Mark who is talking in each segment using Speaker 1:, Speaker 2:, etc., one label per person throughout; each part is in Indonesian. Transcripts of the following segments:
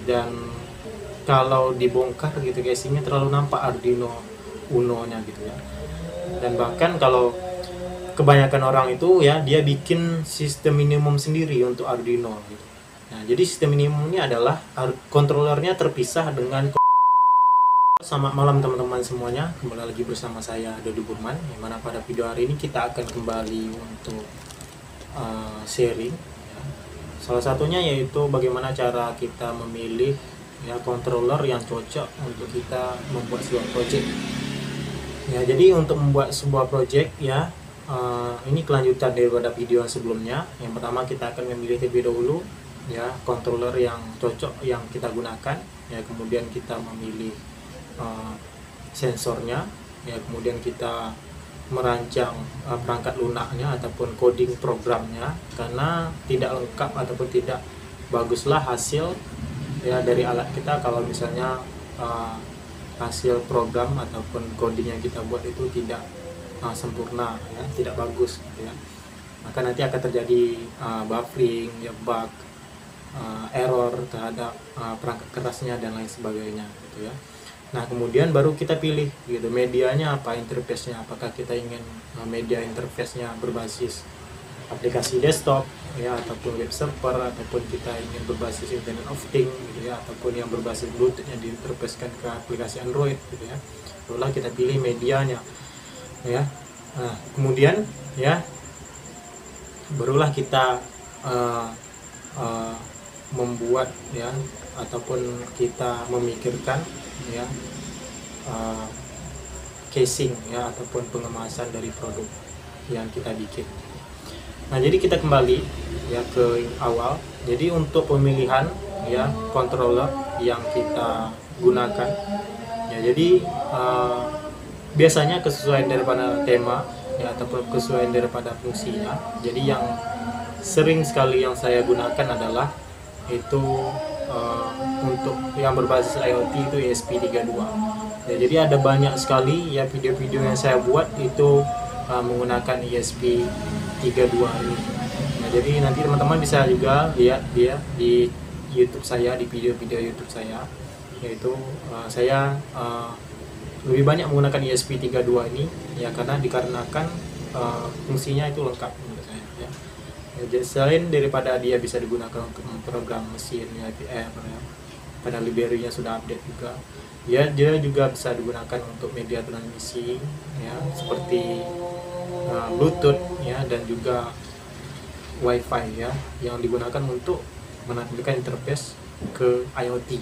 Speaker 1: dan kalau dibongkar gitu casingnya terlalu nampak Arduino Uno-nya gitu ya. Dan bahkan kalau kebanyakan orang itu ya dia bikin sistem minimum sendiri untuk Arduino gitu. Nah, jadi sistem minimum ini adalah kontrolernya terpisah dengan. Selamat malam teman-teman semuanya, kembali lagi bersama saya Dodi Burman, yang mana pada video hari ini kita akan kembali untuk sharing ya. Salah satunya yaitu bagaimana cara kita memilih ya controller yang cocok untuk kita membuat sebuah project ya. Jadi untuk membuat sebuah project ya, ini kelanjutan daripada video sebelumnya. Yang pertama kita akan memilih terlebih dahulu ya controller yang cocok yang kita gunakan ya, kemudian kita memilih sensornya ya, kemudian kita merancang perangkat lunaknya ataupun coding programnya, karena tidak lengkap ataupun tidak baguslah hasil ya dari alat kita kalau misalnya hasil program ataupun coding yang kita buat itu tidak sempurna ya, tidak bagus gitu ya. Maka nanti akan terjadi buffering ya, bug, error terhadap perangkat kerasnya dan lain sebagainya gitu ya. Nah, kemudian baru kita pilih gitu medianya apa, interface-nya, apakah kita ingin media interface-nya berbasis aplikasi desktop ya, ataupun web server, ataupun kita ingin berbasis Internet of Things gitu ya, ataupun yang berbasis Bluetooth yang diinterfacekan ke aplikasi Android gitu ya. Barulah kita pilih medianya ya. Nah, kemudian ya barulah kita membuat ya, ataupun kita memikirkan ya casing ya, ataupun pengemasan dari produk yang kita bikin. Nah, jadi kita kembali ya ke awal. Jadi untuk pemilihan ya controller yang kita gunakan ya, jadi biasanya kesesuaian daripada tema ya, ataupun kesesuaian daripada fungsinya. Jadi yang sering sekali yang saya gunakan adalah itu untuk yang berbasis IoT itu ESP32 ya. Jadi ada banyak sekali ya video-video yang saya buat itu menggunakan ESP32 ini. Nah, jadi nanti teman-teman bisa juga lihat dia di YouTube saya, di video-video YouTube saya, yaitu saya lebih banyak menggunakan ESP32 ini ya, karena dikarenakan fungsinya itu lengkap menurut saya ya. Jadi selain daripada dia bisa digunakan untuk memprogram mesin ya, IPM ya, pada library-nya sudah update juga ya, dia juga bisa digunakan untuk media transmisi ya, seperti Bluetooth ya, dan juga Wi-Fi ya, yang digunakan untuk menampilkan interface ke IoT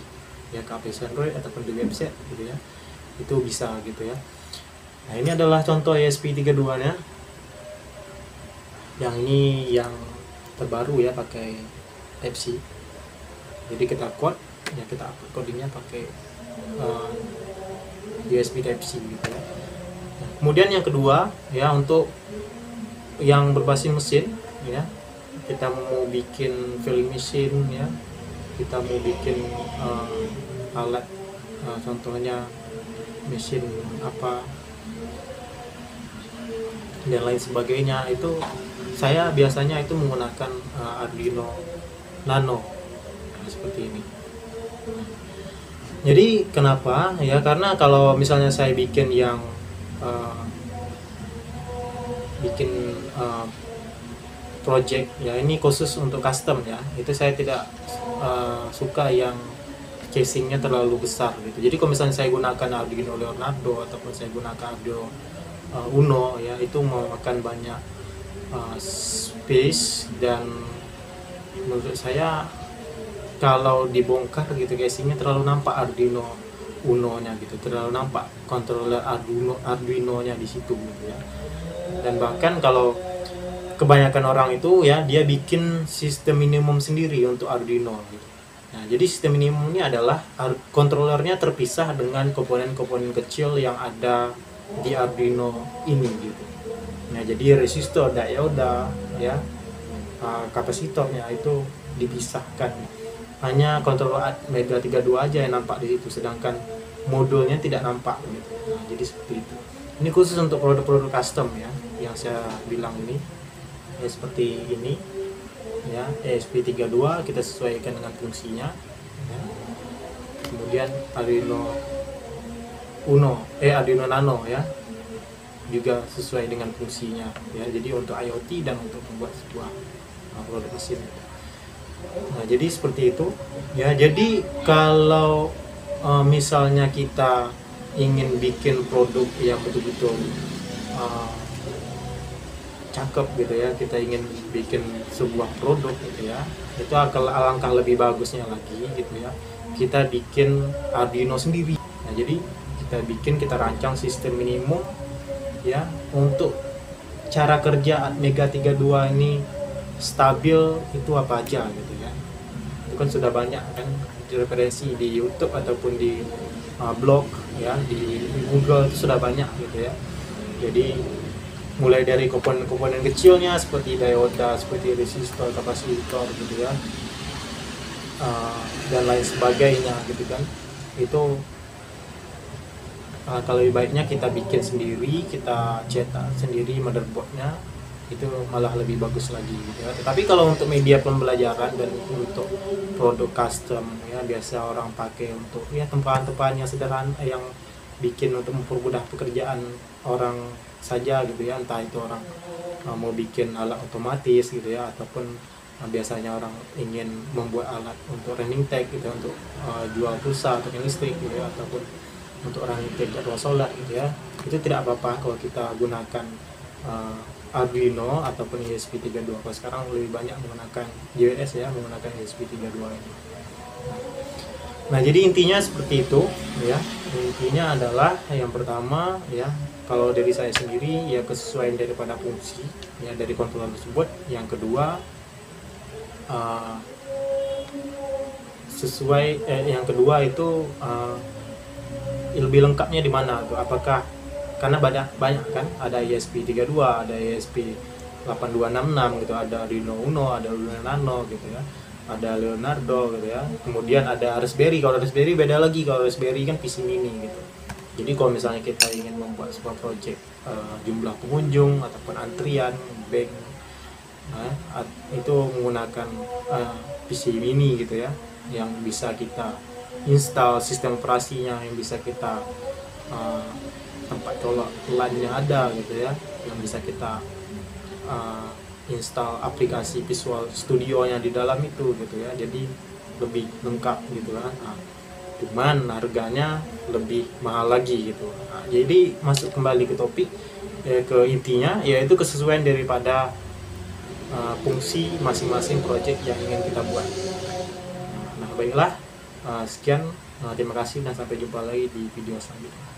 Speaker 1: ya, ke aplikasi Android ataupun di website gitu ya, itu bisa gitu ya. Nah, ini adalah contoh ESP32 nya. Yang ini yang terbaru ya, pakai Type-C. Jadi kita code ya, kita upload codingnya pakai USB Type-C gitu ya. Nah, kemudian yang kedua ya, untuk yang berbasis mesin ya, kita mau bikin filling machine ya, kita mau bikin alat contohnya mesin apa dan lain sebagainya, itu saya biasanya itu menggunakan Arduino Nano nah, seperti ini. Jadi kenapa ya, karena kalau misalnya saya bikin yang project ya, ini khusus untuk custom ya, itu saya tidak suka yang casingnya terlalu besar gitu. Jadi kalau misalnya saya gunakan Arduino Leonardo ataupun saya gunakan Arduino Uno ya, itu memakan banyak space, dan menurut saya kalau dibongkar gitu casingnya terlalu nampak Arduino Uno-nya gitu, terlalu nampak controller Arduino-nya di situ gitu ya. Dan bahkan kalau kebanyakan orang itu ya dia bikin sistem minimum sendiri untuk Arduino gitu. Nah, jadi sistem minimum ini adalah kontrolernya terpisah dengan komponen-komponen kecil yang ada di Arduino ini gitu. Nah, jadi resistor, dioda ya, kapasitornya itu dipisahkan. Hanya kontroler Mega 32 aja yang nampak di situ, sedangkan modulnya tidak nampak gitu. Nah, jadi seperti itu. Ini khusus untuk produk-produk custom ya, yang saya bilang ini ya, seperti ini ya, ESP32 kita sesuaikan dengan fungsinya ya. kemudian Arduino Nano ya, juga sesuai dengan fungsinya ya. Jadi untuk IoT dan untuk membuat sebuah produk mesin. Nah, jadi seperti itu ya. Jadi kalau misalnya kita ingin bikin produk yang betul-betul cakep gitu ya, kita ingin bikin sebuah produk gitu ya, itu alangkah lebih bagusnya lagi gitu ya, kita bikin Arduino sendiri. Nah, jadi kita rancang sistem minimum ya, untuk cara kerja Atmega 32 ini stabil itu apa aja gitu ya. Itu kan sudah banyak kan referensi di YouTube ataupun di blog ya, di Google itu sudah banyak gitu ya. Jadi mulai dari komponen-komponen kecilnya seperti dioda, seperti resistor, kapasitor gitu ya, dan lain sebagainya gitu kan. Itu kalau lebih baiknya kita bikin sendiri, kita cetak sendiri motherboardnya, itu malah lebih bagus lagi gitu ya. Tetapi kalau untuk media pembelajaran dan untuk produk custom ya, biasa orang pakai untuk ya tempahan-tempahan yang sederhana, yang bikin untuk mempermudah pekerjaan orang saja gitu ya, entah itu orang mau bikin alat otomatis gitu ya, ataupun biasanya orang ingin membuat alat untuk running tech gitu ya, untuk jual pulsa atau listrik gitu ya, ataupun untuk running tech jadwal solar gitu ya. Itu tidak apa-apa kalau kita gunakan Arduino ataupun ESP32. Kalau sekarang lebih banyak menggunakan JWS ya, menggunakan ESP32 ini. Nah, jadi intinya seperti itu ya. Intinya adalah yang pertama ya, kalau dari saya sendiri ya, kesesuaian daripada fungsi ya dari kontroler tersebut. Yang kedua yang kedua itu lebih lengkapnya di mana tuh? Apakah karena banyak kan, ada ESP32, ada ESP8266 gitu, ada Arduino Uno, ada Arduino Nano gitu ya, ada Leonardo gitu ya. Kemudian ada Raspberry. Kalau Raspberry beda lagi, kalau Raspberry kan PC mini gitu. Jadi kalau misalnya kita ingin membuat sebuah project jumlah pengunjung ataupun antrian bank, itu menggunakan PC mini gitu ya, yang bisa kita install sistem operasinya, yang bisa kita tempat colok LAN-nya ada gitu ya, yang bisa kita install aplikasi Visual Studio nya di dalam itu gitu ya. Jadi lebih lengkap gitu kan. Cuman harganya lebih mahal lagi gitu. Jadi masuk kembali ke topik ke intinya, yaitu kesesuaian daripada fungsi masing-masing project yang ingin kita buat. Nah, baiklah, sekian, terima kasih dan sampai jumpa lagi di video selanjutnya.